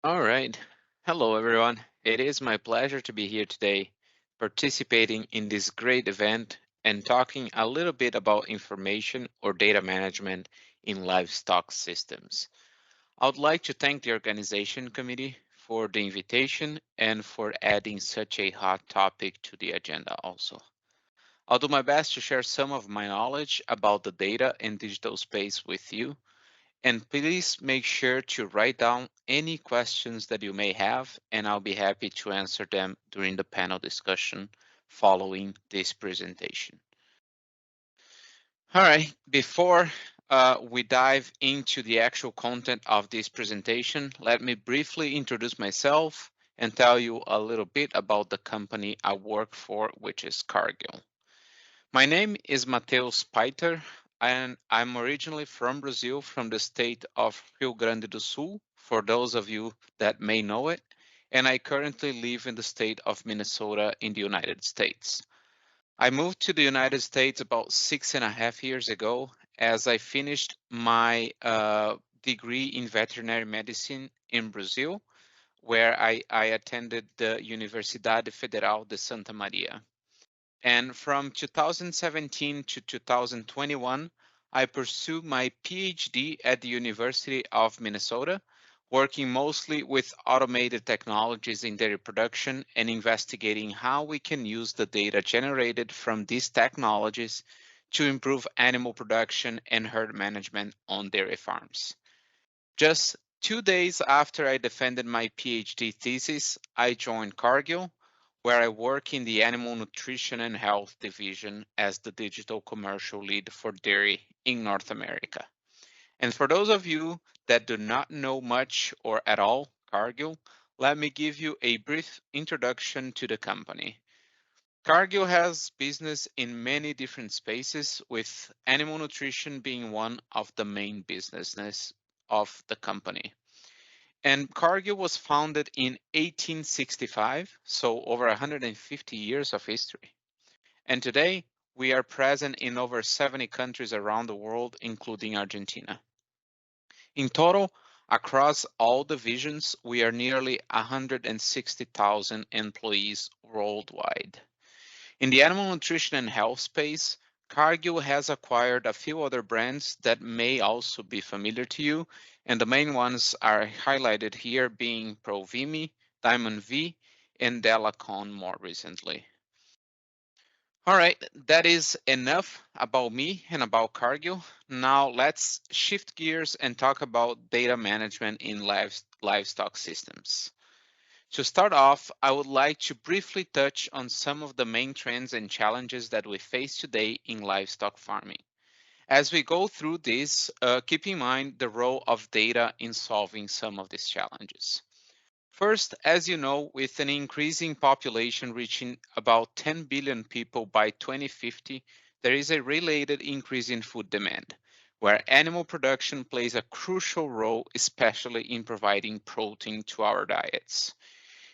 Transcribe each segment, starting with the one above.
All right. Hello, everyone. It is my pleasure to be here today, participating in this great event and talking a little bit about information or data management in livestock systems. I would like to thank the organization committee for the invitation and for adding such a hot topic to the agenda also. I'll do my best to share some of my knowledge about the data and digital space with you, and please make sure to write down any questions that you may have, and I'll be happy to answer them during the panel discussion following this presentation. All right, before we dive into the actual content of this presentation, let me briefly introduce myself and tell you a little bit about the company I work for, which is CARGILL. My name is Mateus PEITER, and I'm originally from Brazil, from the state of Rio Grande do Sul, for those of you that may know it, and I currently live in the state of Minnesota in the United States. I moved to the United States about 6.5 years ago as I finished my degree in veterinary medicine in Brazil, where I attended the Universidade Federal de Santa Maria. And from 2017 to 2021, I pursued my PhD at the University of Minnesota, working mostly with automated technologies in dairy production and investigating how we can use the data generated from these technologies to improve animal production and herd management on dairy farms. Just 2 days after I defended my PhD thesis, I joined CARGILL, where I work in the Animal Nutrition and Health Division as the digital commercial lead for dairy in North America. And for those of you that do not know much or at all CARGILL, let me give you a brief introduction to the company. CARGILL has business in many different spaces, with animal nutrition being one of the main businesses of the company. And CARGILL was founded in 1865, so over 150 years of history. And today, we are present in over 70 countries around the world, including Argentina. In total, across all divisions, we are nearly 160,000 employees worldwide. In the animal nutrition and health space, CARGILL has acquired a few other brands that may also be familiar to you, and the main ones are highlighted here being Provimi, Diamond V, and Delacon more recently. All right, that is enough about me and about CARGILL. Now let's shift gears and talk about data management in livestock systems. To start off, I would like to briefly touch on some of the main trends and challenges that we face today in livestock farming. As we go through this, keep in mind the role of data in solving some of these challenges. First, as you know, with an increasing population reaching about 10 billion people by 2050, there is a related increase in food demand, where animal production plays a crucial role, especially in providing protein to our diets.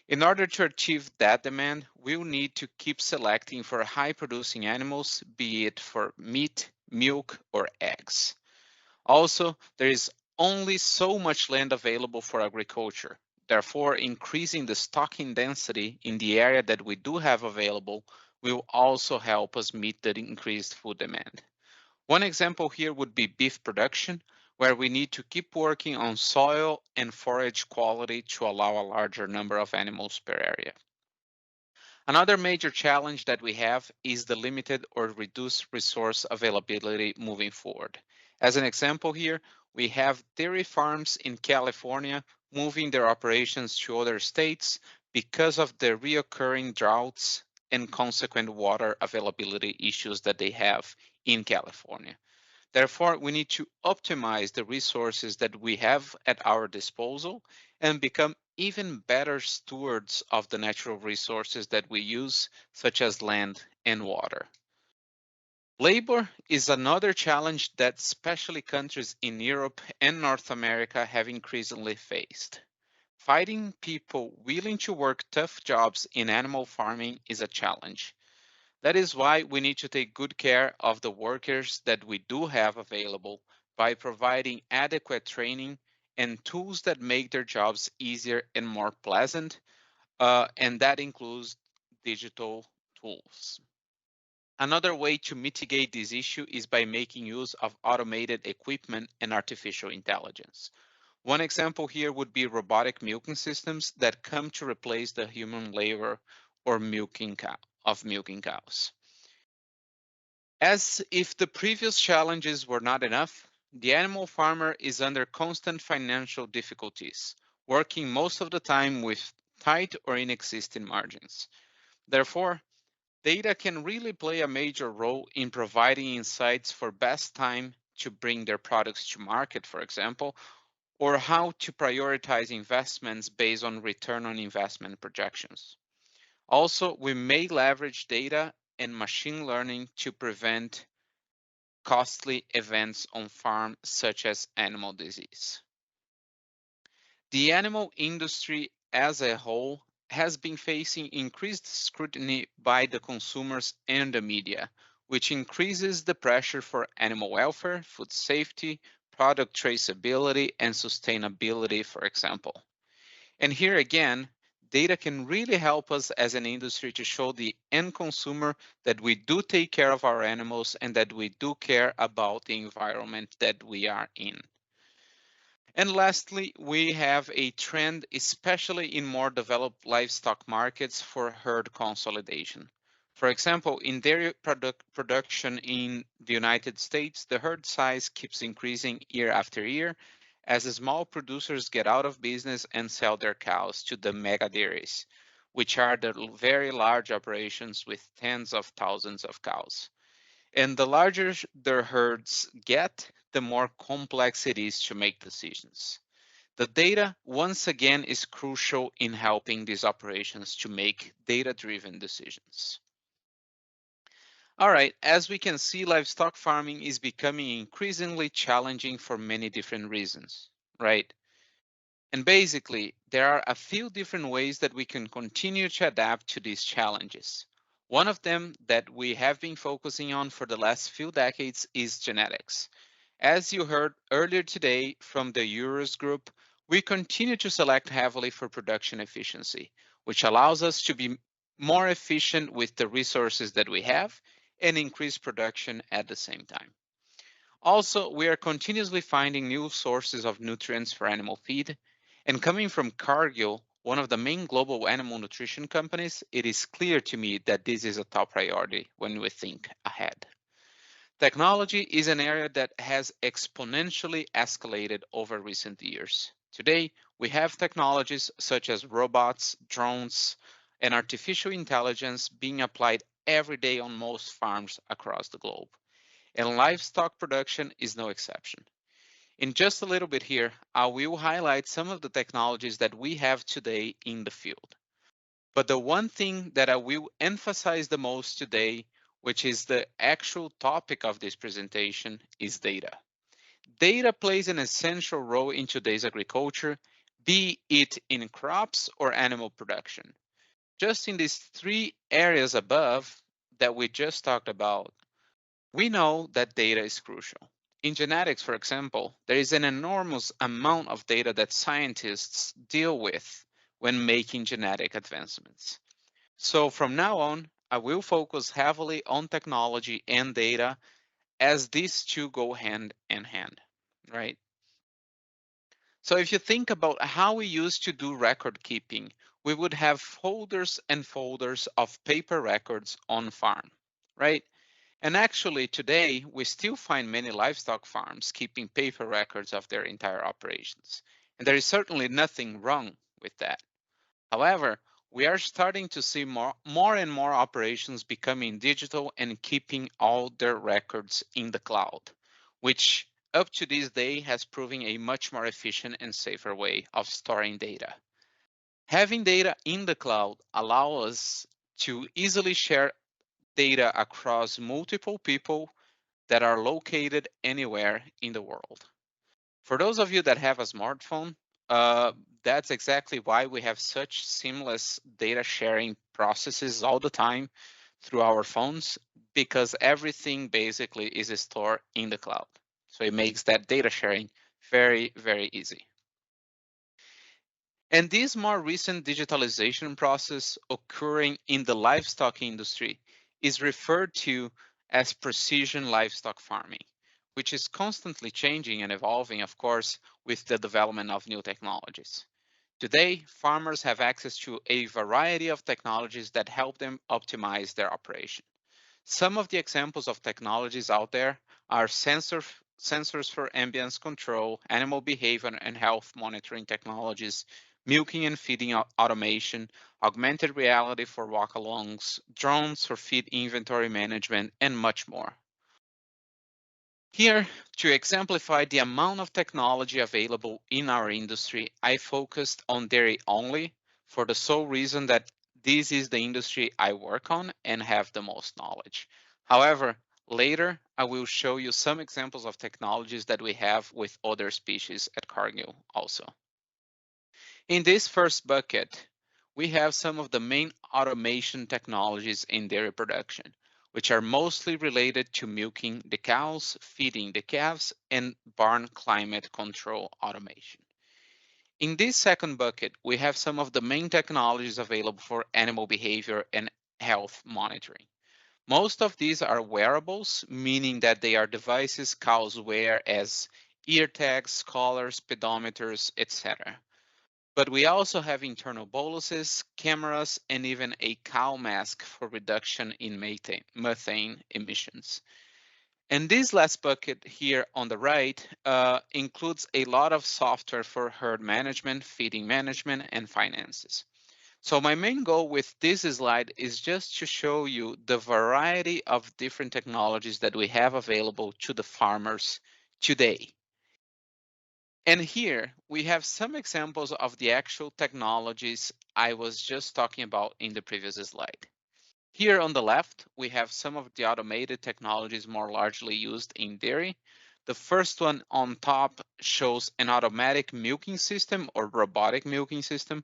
In order to achieve that demand, we'll need to keep selecting for high producing animals, be it for meat, milk, or eggs. Also, there is only so much land available for agriculture. Therefore, increasing the stocking density in the area that we do have available will also help us meet the increased food demand. One example here would be beef production, where we need to keep working on soil and forage quality to allow a larger number of animals per area. Another major challenge that we have is the limited or reduced resource availability moving forward. As an example here, we have dairy farms in California moving their operations to other states because of the reoccurring droughts and consequent water availability issues that they have in California. Therefore, we need to optimize the resources that we have at our disposal and become even better stewards of the natural resources that we use, such as land and water. Labor is another challenge that especially countries in Europe and North America have increasingly faced. Finding people willing to work tough jobs in animal farming is a challenge. That is why we need to take good care of the workers that we do have available by providing adequate training and tools that make their jobs easier and more pleasant, and that includes digital tools. Another way to mitigate this issue is by making use of automated equipment and artificial intelligence. One example here would be robotic milking systems that come to replace the human labor or milking cows. As if the previous challenges were not enough, the animal farmer is under constant financial difficulties, working most of the time with tight or inexistent margins. Therefore, data can really play a major role in providing insights for best time to bring their products to market, for example, or how to prioritize investments based on return on investment projections. Also, we may leverage data and machine learning to prevent costly events on farm, such as animal disease. The animal industry as a whole has been facing increased scrutiny by the consumers and the media, which increases the pressure for animal welfare, food safety, product traceability, and sustainability, for example. And here again, data can really help us as an industry to show the end consumer that we do take care of our animals and that we do care about the environment that we are in. And lastly, we have a trend, especially in more developed livestock markets, for herd consolidation. For example, in dairy production in the United States, the herd size keeps increasing year after year as small producers get out of business and sell their cows to the mega dairies, which are the very large operations with tens of thousands of cows. And the larger their herds get, the more complex it is to make decisions. The data, once again, is crucial in helping these operations to make data-driven decisions. All right, as we can see, livestock farming is becoming increasingly challenging for many different reasons, right? And basically, there are a few different ways that we can continue to adapt to these challenges. One of them that we have been focusing on for the last few decades is genetics. As you heard earlier today from the Euros group, we continue to select heavily for production efficiency, which allows us to be more efficient with the resources that we have and increase production at the same time. Also, we are continuously finding new sources of nutrients for animal feed. And coming from CARGILL, one of the main global animal nutrition companies, it is clear to me that this is a top priority when we think ahead. Technology is an area that has exponentially escalated over recent years. Today, we have technologies such as robots, drones, and artificial intelligence being applied every day on most farms across the globe. And livestock production is no exception. In just a little bit here, I will highlight some of the technologies that we have today in the field. But the one thing that I will emphasize the most today, which is the actual topic of this presentation, is data. Data plays an essential role in today's agriculture, be it in crops or animal production. Just in these three areas above that we just talked about, we know that data is crucial. In genetics, for example, there is an enormous amount of data that scientists deal with when making genetic advancements. So from now on, I will focus heavily on technology and data as these two go hand in hand, right? So if you think about how we used to do record keeping, we would have folders and folders of paper records on farm, right? And actually today, we still find many livestock farms keeping paper records of their entire operations. And there is certainly nothing wrong with that. However, we are starting to see more and more operations becoming digital and keeping all their records in the cloud, which up to this day has proven a much more efficient and safer way of storing data. Having data in the cloud allows us to easily share data across multiple people that are located anywhere in the world. For those of you that have a smartphone, that's exactly why we have such seamless data sharing processes all the time through our phones, because everything basically is stored in the cloud. So it makes that data sharing very, very easy. And this more recent digitalization process occurring in the livestock industry is referred to as precision livestock farming, which is constantly changing and evolving, of course, with the development of new technologies. Today, farmers have access to a variety of technologies that help them optimize their operation. Some of the examples of technologies out there are sensors for ambience control, animal behavior and health monitoring technologies, milking and feeding automation, augmented reality for walk-alongs, drones for feed inventory management, and much more. Here, to exemplify the amount of technology available in our industry, I focused on dairy only for the sole reason that this is the industry I work on and have the most knowledge. However, later I will show you some examples of technologies that we have with other species at Cargill also. In this first bucket, we have some of the main automation technologies in dairy production, which are mostly related to milking the cows, feeding the calves, and barn climate control automation. In this second bucket, we have some of the main technologies available for animal behavior and health monitoring. Most of these are wearables, meaning that they are devices cows wear as ear tags, collars, pedometers, etc. But we also have internal boluses, cameras, and even a cow mask for reduction in methane emissions. And this last bucket here on the right includes a lot of software for herd management, feeding management, and finances. So my main goal with this slide is just to show you the variety of different technologies that we have available to the farmers today. And here we have some examples of the actual technologies I was just talking about in the previous slide. Here on the left, we have some of the automated technologies more largely used in dairy. The first one on top shows an automatic milking system or robotic milking system.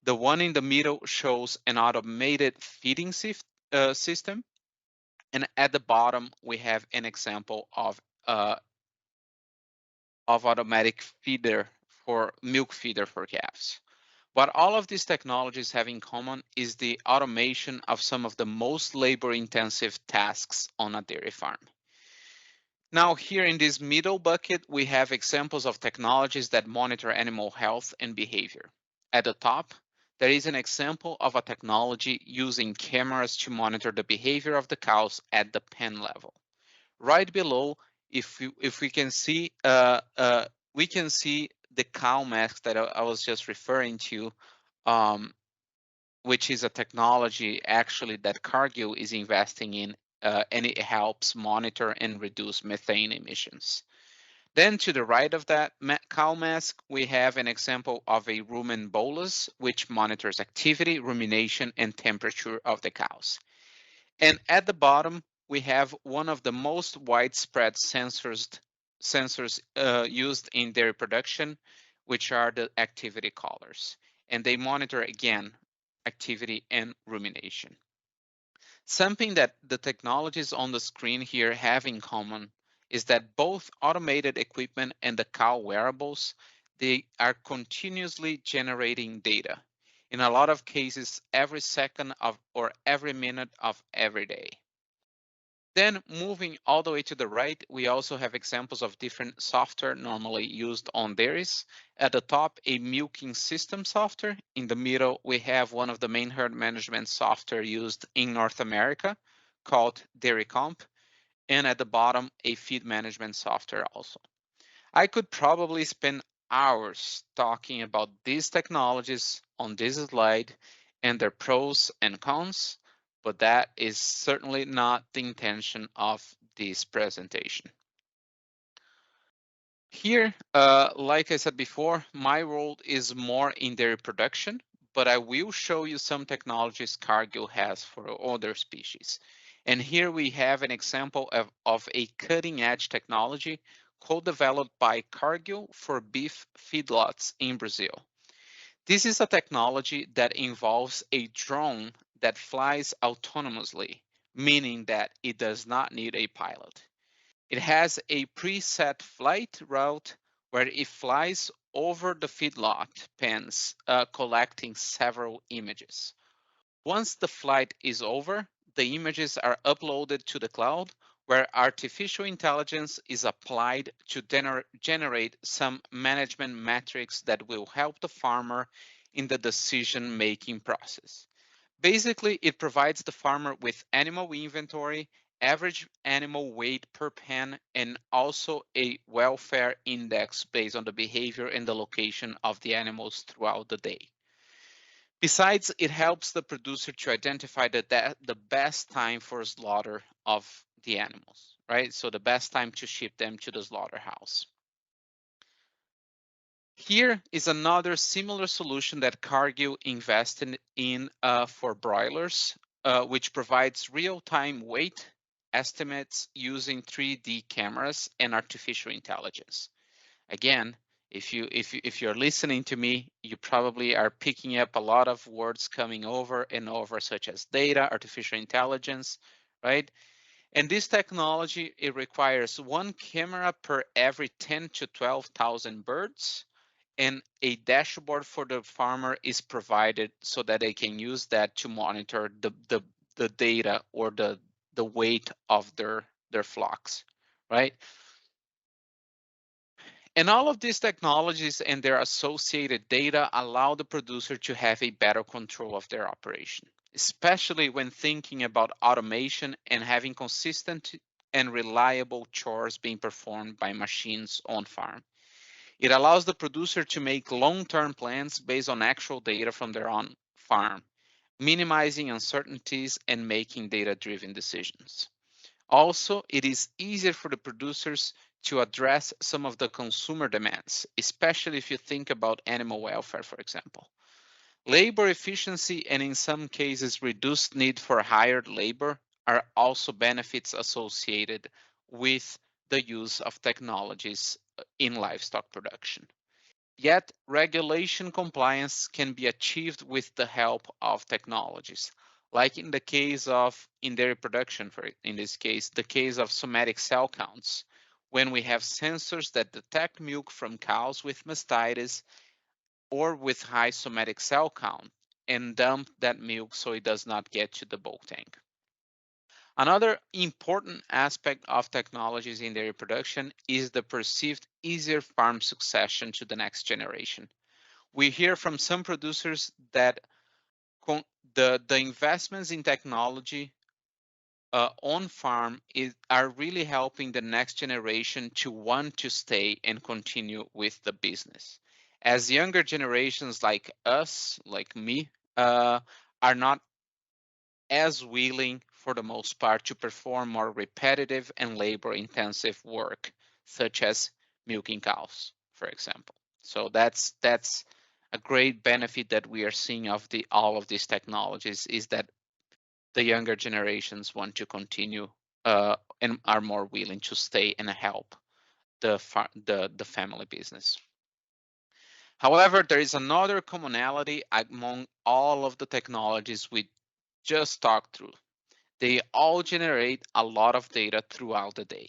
The one in the middle shows an automated feeding system. And at the bottom, we have an example of automatic feeder for milk feeder for calves. What all of these technologies have in common is the automation of some of the most labor intensive tasks on a dairy farm. Now here in this middle bucket, we have examples of technologies that monitor animal health and behavior. At the top, there is an example of a technology using cameras to monitor the behavior of the cows at the pen level. Right below, if we can see, we can see the cow mask that I was just referring to, um, which is a technology actually that Cargill is investing in, and it helps monitor and reduce methane emissions. Then to the right of that cow mask, we have an example of a rumen bolus, which monitors activity, rumination, and temperature of the cows. And at the bottom, we have one of the most widespread sensors used in dairy production, which are the activity collars. And they monitor, again, activity and rumination. Something that the technologies on the screen here have in common is that both automated equipment and the cow wearables, they are continuously generating data. In a lot of cases, every second of or every minute of every day. Then moving all the way to the right, we also have examples of different software normally used on dairies. At the top, a milking system software. In the middle, we have one of the main herd management software used in North America called Dairy Comp. And at the bottom, a feed management software also. I could probably spend hours talking about these technologies on this slide and their pros and cons, but that is certainly not the intention of this presentation. Here, like I said before, my role is more in dairy production, but I will show you some technologies Cargill has for other species. And here we have an example of a cutting edge technology co-developed by Cargill for beef feedlots in Brazil. This is a technology that involves a drone that flies autonomously, meaning that it does not need a pilot. It has a preset flight route where it flies over the feedlot pens, collecting several images. Once the flight is over, the images are uploaded to the cloud, where artificial intelligence is applied to generate some management metrics that will help the farmer in the decision-making process. Basically, it provides the farmer with animal inventory, average animal weight per pen, and also a welfare index based on the behavior and the location of the animals throughout the day. Besides, it helps the producer to identify the best time for slaughter of the animals, right? So the best time to ship them to the slaughterhouse. Here is another similar solution that Cargill invested in for broilers, which provides real-time weight estimates using 3D cameras and artificial intelligence. Again, if you're listening to me, you probably are picking up a lot of words coming over and over, such as data, artificial intelligence, right? And this technology, it requires one camera per every 10 to 12,000 birds, and a dashboard for the farmer is provided so that they can use that to monitor the data or the weight of their flocks, right? And all of these technologies and their associated data allow the producer to have a better control of their operation, especially when thinking about automation and having consistent and reliable chores being performed by machines on farm. It allows the producer to make long-term plans based on actual data from their own farm, minimizing uncertainties and making data-driven decisions. Also, it is easier for the producers to address some of the consumer demands, especially if you think about animal welfare, for example. Labor efficiency and in some cases reduced need for hired labor are also benefits associated with the use of technologies in livestock production. Yet, regulation compliance can be achieved with the help of technologies, like in the case of in dairy production, in this case, the case of somatic cell counts, when we have sensors that detect milk from cows with mastitis or with high somatic cell count and dump that milk so it does not get to the bulk tank. Another important aspect of technologies in dairy production is the perceived easier farm succession to the next generation. We hear from some producers that the investments in technology on farm are really helping the next generation to want to stay and continue with the business. As younger generations like us, like me, are not as willing for the most part to perform more repetitive and labor intensive work, such as milking cows, for example. So that's a great benefit that we are seeing of all of these technologies is that the younger generations want to continue and are more willing to stay and help the family business. However, there is another commonality among all of the technologies we just talked through. They all generate a lot of data throughout the day.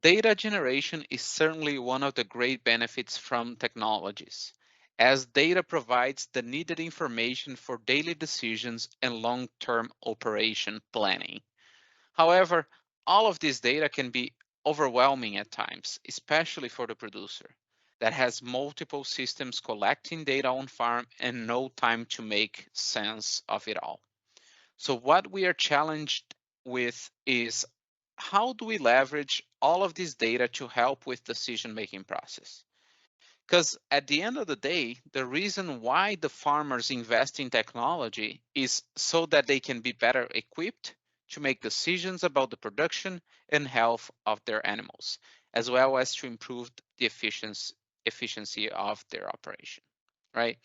Data generation is certainly one of the great benefits from technologies, as data provides the needed information for daily decisions and long-term operation planning. However, all of this data can be overwhelming at times, especially for the producer that has multiple systems collecting data on farm and no time to make sense of it all. So what we are challenged with is how do we leverage all of this data to help with decision-making process? Because at the end of the day, the reason why the farmers invest in technology is so that they can be better equipped to make decisions about the production and health of their animals, as well as to improve the efficiency of their operation, right?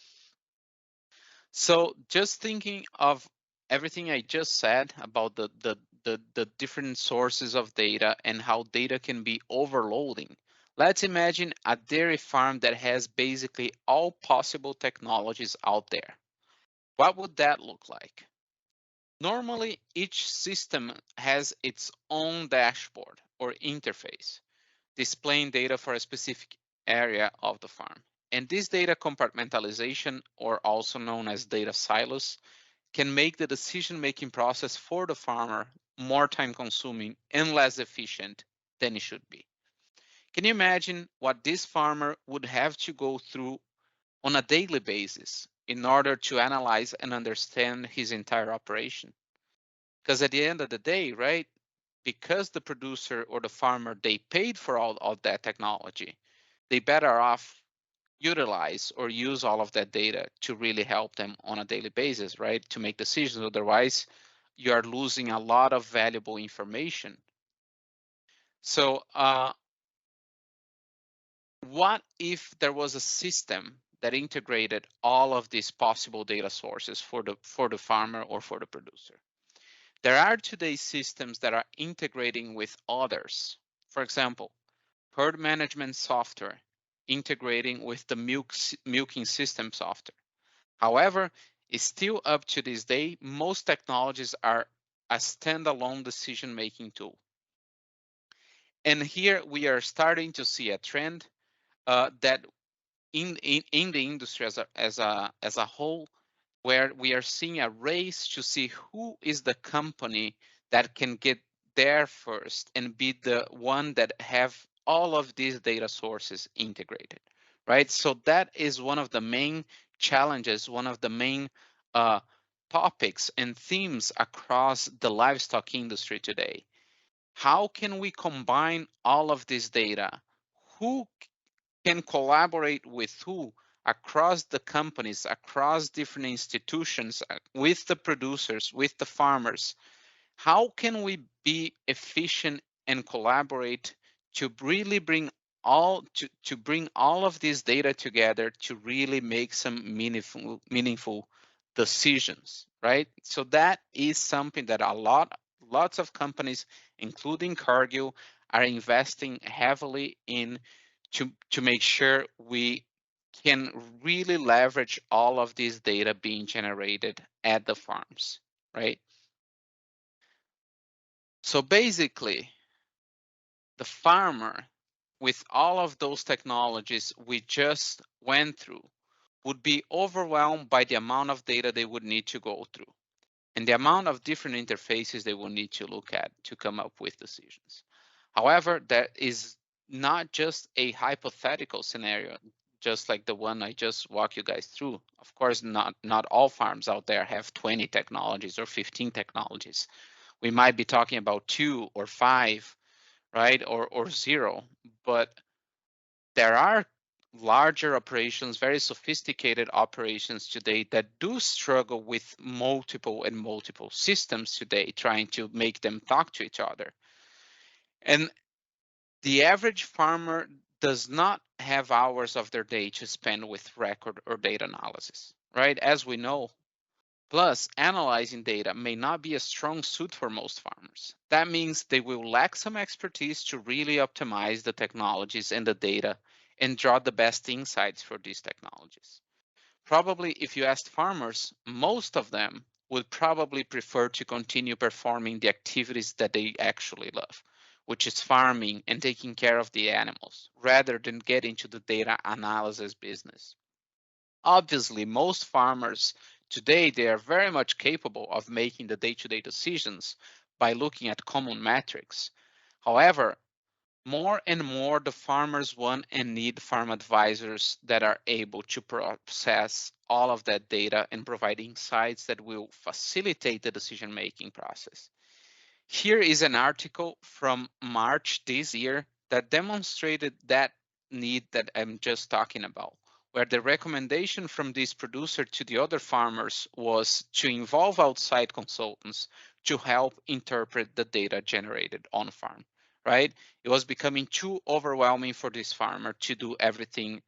So just thinking of everything I just said about the different sources of data and how data can be overloading. Let's imagine a dairy farm that has basically all possible technologies out there. What would that look like? Normally, each system has its own dashboard or interface, displaying data for a specific area of the farm. And this data compartmentalization, or also known as data silos, can make the decision-making process for the farmer more time-consuming and less efficient than it should be. Can you imagine what this farmer would have to go through on a daily basis in order to analyze and understand his entire operation? Because at the end of the day, right, because the producer or the farmer, they paid for all of that technology, they better off utilize or use all of that data to really help them on a daily basis, right, to make decisions. Otherwise, you are losing a lot of valuable information. So what if there was a system that integrated all of these possible data sources for the farmer or for the producer? There are today systems that are integrating with others. For example, herd management software integrating with the milking system software. However, it's still up to this day, most technologies are a standalone decision-making tool. And here we are starting to see a trend that in the industry as a whole, where we are seeing a race to see who is the company that can get there first and be the one that have all of these data sources integrated, right? So that is one of the main challenges, one of the main topics and themes across the livestock industry today. How can we combine all of this data? Who can collaborate with who across the companies, across different institutions, with the producers, with the farmers? How can we be efficient and collaborate to really bring all of this data together to really make some meaningful decisions, right? So that is something that lots of companies, including Cargill, are investing heavily in to make sure we can really leverage all of this data being generated at the farms, right? So basically, the farmer, with all of those technologies we just went through, would be overwhelmed by the amount of data they would need to go through and the amount of different interfaces they will need to look at to come up with decisions. However, that is not just a hypothetical scenario, just like the one I just walked you guys through. Of course, not all farms out there have 20 technologies or 15 technologies. We might be talking about 2 or 5, right, or 0, but there are larger operations, very sophisticated operations today that do struggle with multiple systems today, trying to make them talk to each other. And the average farmer does not have hours of their day to spend with record or data analysis, right? As we know, plus, analyzing data may not be a strong suit for most farmers. That means they will lack some expertise to really optimize the technologies and the data and draw the best insights for these technologies. Probably, if you asked farmers, most of them would probably prefer to continue performing the activities that they actually love, which is farming and taking care of the animals, rather than get into the data analysis business. Obviously, most farmers today, they are very much capable of making the day-to-day decisions by looking at common metrics. However, more and more the farmers want and need farm advisors that are able to process all of that data and provide insights that will facilitate the decision-making process. Here is an article from March this year that demonstrated that need that I'm just talking about, where the recommendation from this producer to the other farmers was to involve outside consultants to help interpret the data generated on farm, right? It was becoming too overwhelming for this farmer to do everything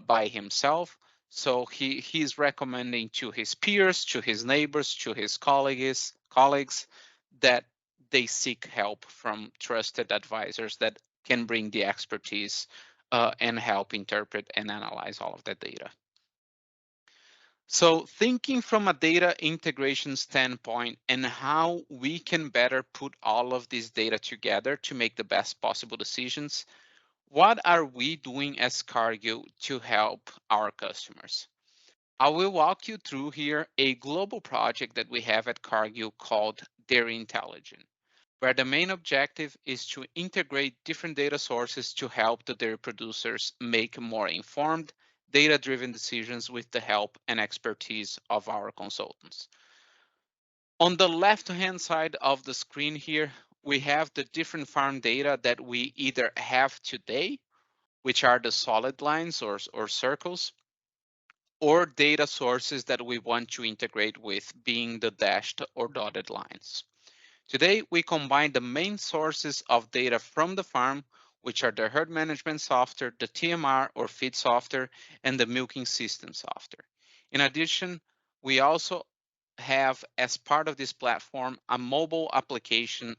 by himself. So he's recommending to his peers, to his neighbors, to his colleagues that they seek help from trusted advisors that can bring the expertise and help interpret and analyze all of that data. So thinking from a data integration standpoint and how we can better put all of this data together to make the best possible decisions, What are we doing as Cargill to help our customers? I will walk you through here a global project that we have at Cargill called Dairy Intelligence, where the main objective is to integrate different data sources to help the dairy producers make more informed, data-driven decisions with the help and expertise of our consultants. On the left-hand side of the screen here, we have the different farm data that we either have today, which are the solid lines or circles, or data sources that we want to integrate with, being the dashed or dotted lines. Today, we combine the main sources of data from the farm, which are the herd management software, the TMR or feed software, and the milking system software. In addition, we also have, as part of this platform, a mobile application.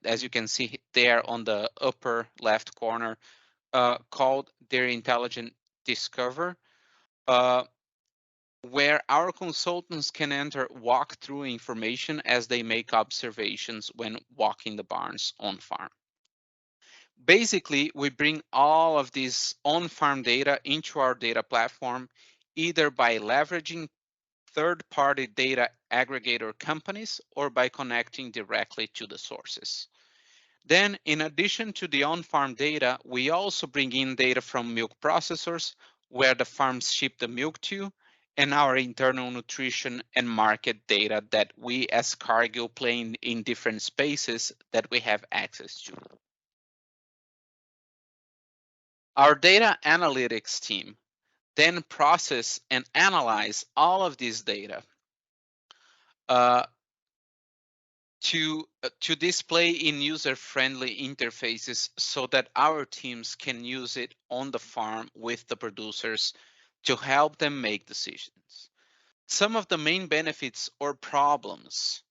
As you can see there on the upper left corner, called their Intelligent Discover, uh, where our consultants can enter walk-through information as they make observations when walking the barns on farm. Basically, we bring all of this on-farm data into our data platform, either by leveraging third-party data aggregator companies or by connecting directly to the sources. Then, in addition to the on-farm data, we also bring in data from milk processors, where the farms ship the milk to, and our internal nutrition and market data that we as Cargill play in different spaces that we have access to. Our data analytics team then process and analyze all of this data uh, to display in user-friendly interfaces so that our teams can use it on the farm with the producers to help them make decisions. Some of the main benefits or problems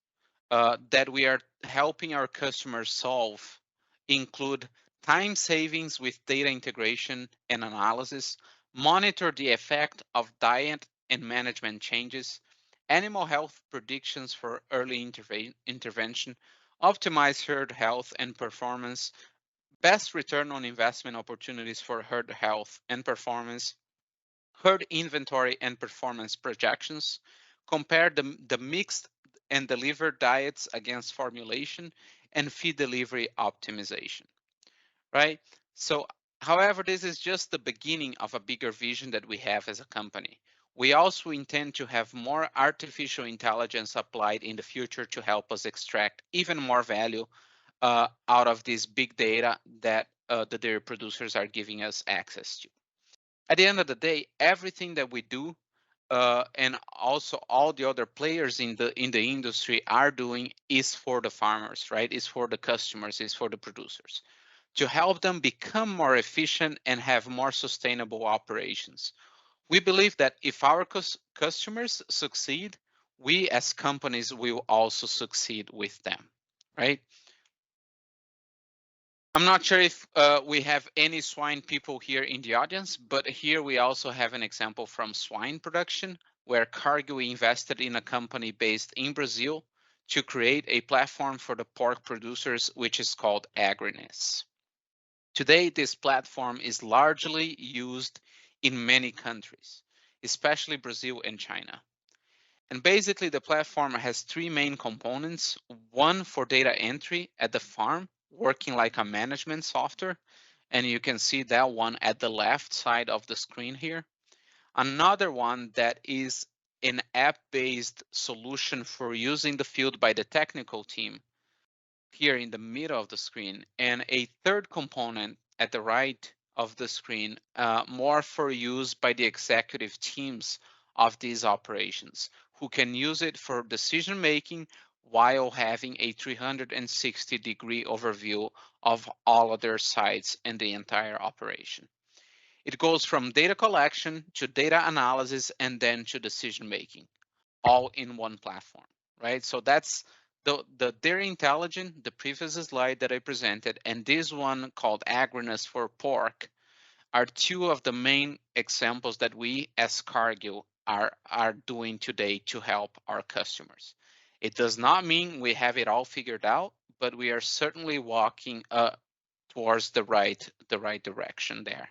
that we are helping our customers solve include time savings with data integration and analysis, monitor the effect of diet and management changes, animal health predictions for early intervention, optimize herd health and performance, best return on investment opportunities for herd health and performance, herd inventory and performance projections, compare the mixed and delivered diets against formulation, and feed delivery optimization, right? So, however, this is just the beginning of a bigger vision that we have as a company. We also intend to have more artificial intelligence applied in the future to help us extract even more value out of this big data that the dairy producers are giving us access to. At the end of the day, everything that we do and also all the other players in the industry are doing is for the farmers, right? Is for the customers, is for the producers to help them become more efficient and have more sustainable operations. We believe that if our customers succeed, we as companies will also succeed with them, right? I'm not sure if we have any swine people here in the audience, but here we also have an example from swine production, where Cargill invested in a company based in Brazil to create a platform for the pork producers, which is called Agrinis. Today, this platform is largely used in many countries, especially Brazil and China. And basically, the platform has three main components: one for data entry at the farm, working like a management software. And you can see that one at the left side of the screen here. Another one that is an app-based solution for using the field by the technical team here in the middle of the screen. And a third component at the right of the screen, more for use by the executive teams of these operations, who can use it for decision making while having a 360-degree overview of all of their sites and the entire operation. It goes from data collection to data analysis and then to decision making, all in one platform, right? So that's the Dairy Intelligent, the previous slide that I presented, and this one called Agrinas for pork are two of the main examples that we as Cargill are doing today to help our customers. It does not mean we have it all figured out, but we are certainly towards the right direction there.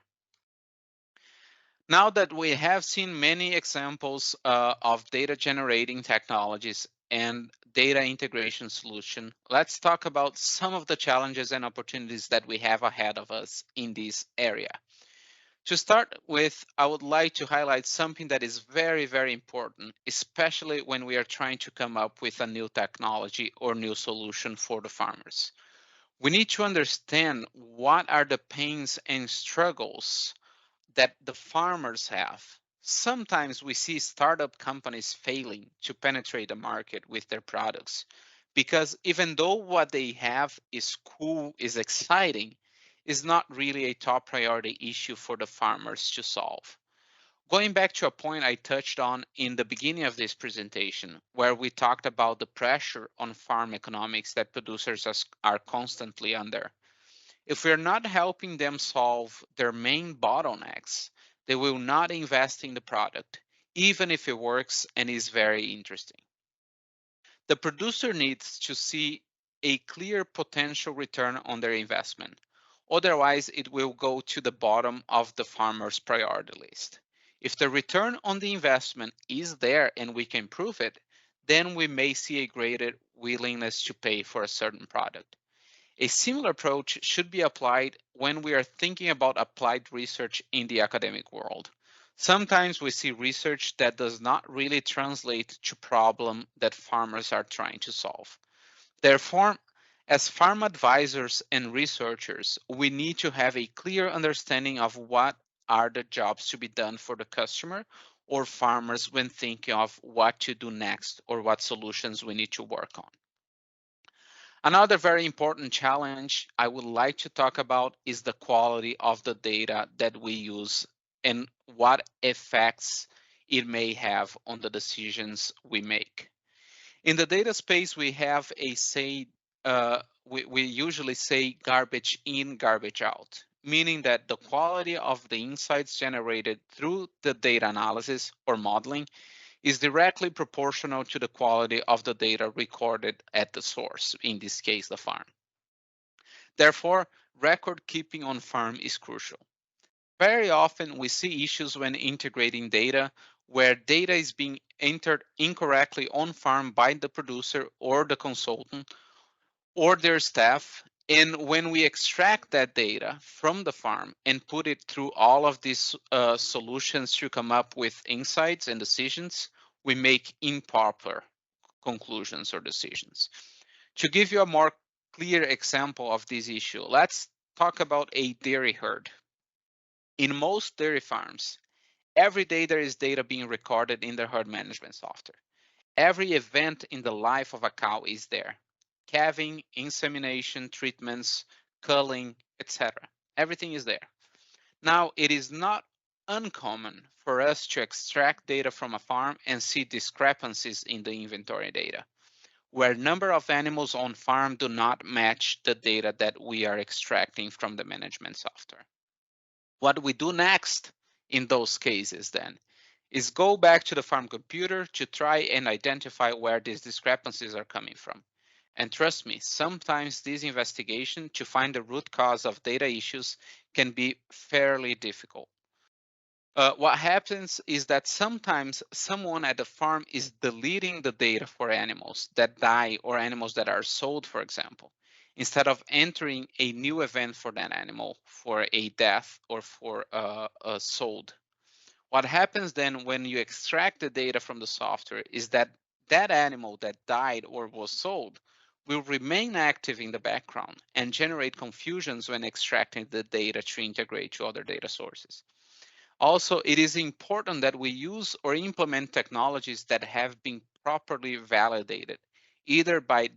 Now that we have seen many examples of data generating technologies and data integration solution, let's talk about some of the challenges and opportunities that we have ahead of us in this area. To start with, I would like to highlight something that is very, very important, especially when we are trying to come up with a new technology or new solution for the farmers. We need to understand what are the pains and struggles that the farmers have. Sometimes we see startup companies failing to penetrate the market with their products because even though what they have is cool, is exciting, is not really a top priority issue for the farmers to solve. Going back to a point I touched on in the beginning of this presentation, where we talked about the pressure on farm economics that producers are constantly under. If we're not helping them solve their main bottlenecks, they will not invest in the product, even if it works and is very interesting. The producer needs to see a clear potential return on their investment. Otherwise, it will go to the bottom of the farmer's priority list. If the return on the investment is there and we can prove it, then we may see a greater willingness to pay for a certain product. A similar approach should be applied when we are thinking about applied research in the academic world. Sometimes we see research that does not really translate to problem that farmers are trying to solve. Therefore, as farm advisors and researchers, we need to have a clear understanding of what are the jobs to be done for the customer or farmers when thinking of what to do next or what solutions we need to work on. Another very important challenge I would like to talk about is the quality of the data that we use and what effects it may have on the decisions we make. In the data space, we have a we usually say garbage in, garbage out, meaning that the quality of the insights generated through the data analysis or modeling is directly proportional to the quality of the data recorded at the source, in this case, the farm. Therefore, record keeping on farm is crucial. Very often, we see issues when integrating data where data is being entered incorrectly on farm by the producer or the consultant or their staff. And when we extract that data from the farm and put it through all of these solutions to come up with insights and decisions, we make improper conclusions or decisions. To give you a more clear example of this issue, let's talk about a dairy herd. In most dairy farms, every day there is data being recorded in the herd management software. Every event in the life of a cow is there. Calving, insemination, treatments, culling, etc. Everything is there. Now, it is not uncommon for us to extract data from a farm and see discrepancies in the inventory data, where number of animals on farm do not match the data that we are extracting from the management software. What we do next in those cases then is go back to the farm computer to try and identify where these discrepancies are coming from. And trust me, sometimes this investigation to find the root cause of data issues can be fairly difficult. What happens is that sometimes someone at the farm is deleting the data for animals that die or animals that are sold, for example, instead of entering a new event for that animal for a death or for a sold. What happens then when you extract the data from the software is that that animal that died or was sold will remain active in the background and generate confusions when extracting the data to integrate to other data sources. Also, it is important that we use or implement technologies that have been properly validated, either by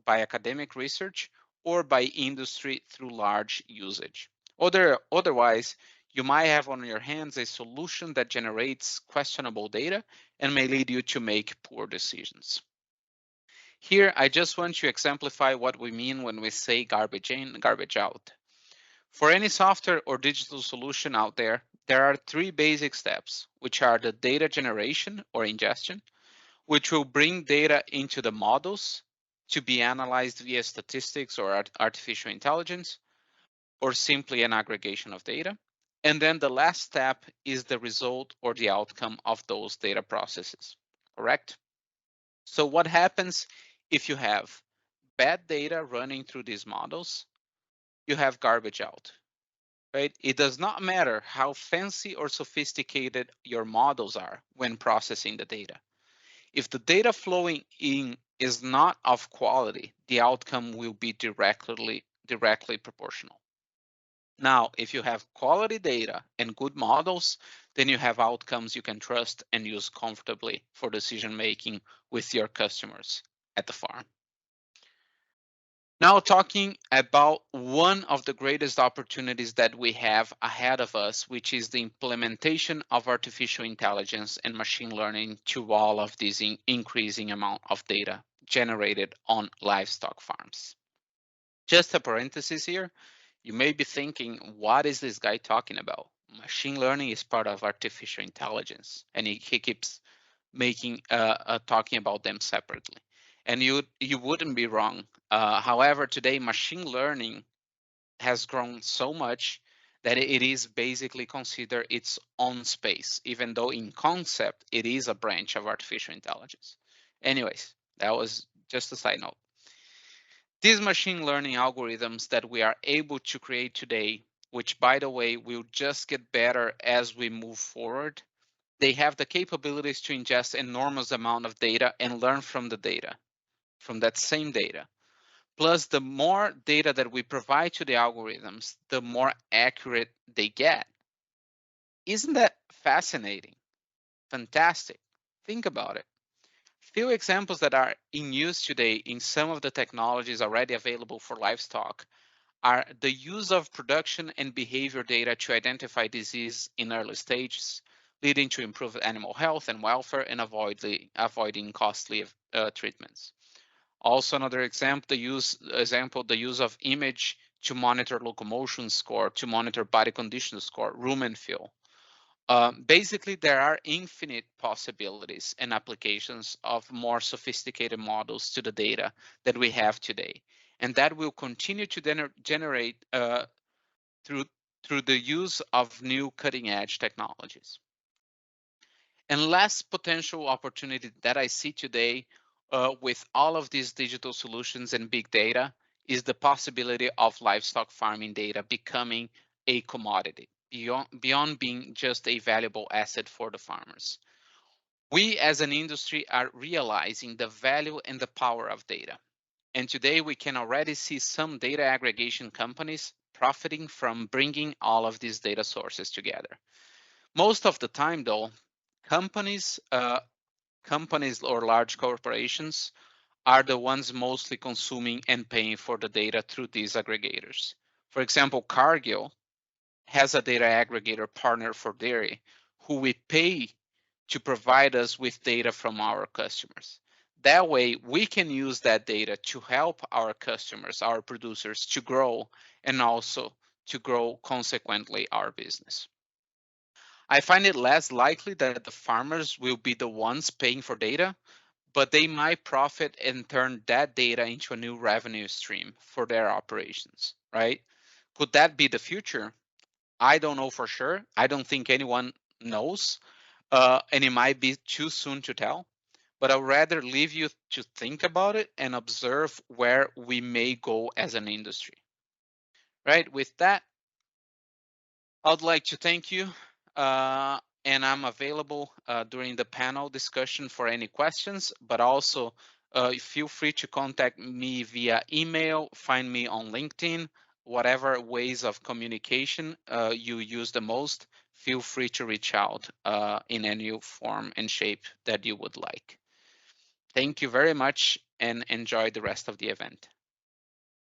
academic research or by industry through large usage. Otherwise, you might have on your hands a solution that generates questionable data and may lead you to make poor decisions. Here, I just want to exemplify what we mean when we say garbage in, garbage out. For any software or digital solution out there, there are three basic steps, which are the data generation or ingestion, which will bring data into the models to be analyzed via statistics or artificial intelligence. or simply an aggregation of data. And then the last step is the result or the outcome of those data processes, correct? So what happens if you have bad data running through these models? You have garbage out, right? It does not matter how fancy or sophisticated your models are when processing the data. If the data flowing in is not of quality, the outcome will be directly proportional. Now, if you have quality data and good models, then you have outcomes you can trust and use comfortably for decision making with your customers at the farm. Now, talking about one of the greatest opportunities that we have ahead of us, which is the implementation of artificial intelligence and machine learning to all of this increasing amount of data generated on livestock farms. Just a parenthesis here, you may be thinking, what is this guy talking about? Machine learning is part of artificial intelligence, and he keeps making talking about them separately. And you wouldn't be wrong. However, today machine learning has grown so much that it is basically considered its own space, even though in concept it is a branch of artificial intelligence. Anyways, that was just a side note. These machine learning algorithms that we are able to create today, which by the way will just get better as we move forward, they have the capabilities to ingest enormous amount of data and learn from the data, from that same data. Plus, the more data that we provide to the algorithms, the more accurate they get. Isn't that fascinating? Fantastic. Think about it. Few examples that are in use today in some of the technologies already available for livestock are the use of production and behavior data to identify disease in early stages, leading to improved animal health and welfare and avoiding costly treatments. Also, another example, the use of image to monitor locomotion score, to monitor body condition score, room and feel. Basically, there are infinite possibilities and applications of more sophisticated models to the data that we have today. And that will continue to generate through the use of new cutting edge technologies. And last potential opportunity that I see today with all of these digital solutions and big data is the possibility of livestock farming data becoming a commodity beyond being just a valuable asset for the farmers. We as an industry are realizing the value and the power of data. And today we can already see some data aggregation companies profiting from bringing all of these data sources together. Most of the time though, companies or large corporations are the ones mostly consuming and paying for the data through these aggregators. For example, CARGILL has a data aggregator partner for dairy who we pay to provide us with data from our customers. That way, we can use that data to help our customers, our producers, to grow and also to grow consequently our business. I find it less likely that the farmers will be the ones paying for data, but they might profit and turn that data into a new revenue stream for their operations, right? Could that be the future? I don't know for sure. I don't think anyone knows, and it might be too soon to tell. But I'd rather leave you to think about it and observe where we may go as an industry. Right? With that, I'd like to thank you, and I'm available during the panel discussion for any questions, but also feel free to contact me via email, find me on LinkedIn, whatever ways of communication you use the most, feel free to reach out in any form and shape that you would like. Thank you very much and enjoy the rest of the event.